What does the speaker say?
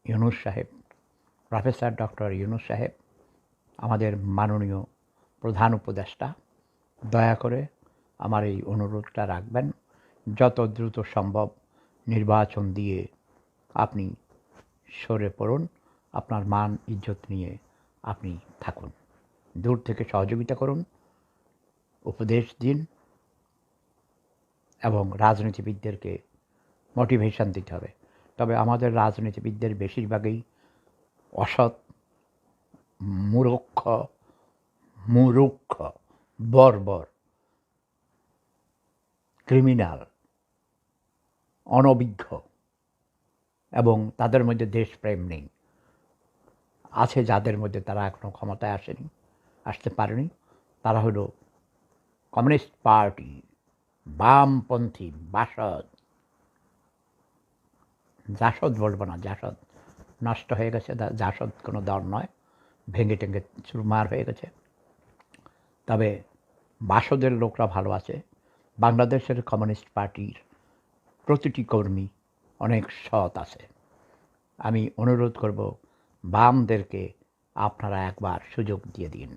ইউনূস সাহেব, professor doctor Yunus সাহেব, আমাদের মাননীয় প্রধান উপদেষ্টা, দয়া করে আমার এই অনুরোধটা রাখবেন, যত দ্রুত সম্ভব নির্বাচন দিয়ে আপনি সরে পড়ুন, আপনার মান ইজ্জত নিয়ে আপনি থাকুন, দূর থেকে সহযোগিতা করুন, উপদেশ দিন এবং রাজনীতিবিদদেরকে মোটিভেশন দিতে হবে। তবে আমাদের রাজনীতিবিদদের বেশিরভাগই অসৎ, মূর্খ, বর্বর, ক্রিমিনাল, অনভিজ্ঞ এবং তাদের মধ্যে দেশপ্রেম নেই। আছে যাদের মধ্যে, তারা এখনও ক্ষমতায় আসতে পারেনি, তারা হলো কমিউনিস্ট পার্টি, বামপন্থী, জাসদ বলবো না, জাসদ নষ্ট হয়ে গেছে, জাসদ কোনো দল নয়, ভেঙে টেঙে চুরমার হয়ে গেছে। তবে বাসদের লোকরা ভালো আছে। বাংলাদেশের কমিউনিস্ট পার্টির প্রতিটি কর্মী অনেক সৎ আছে। আমি অনুরোধ করব বামদেরকে আপনারা একবার সুযোগ দিয়ে দিন।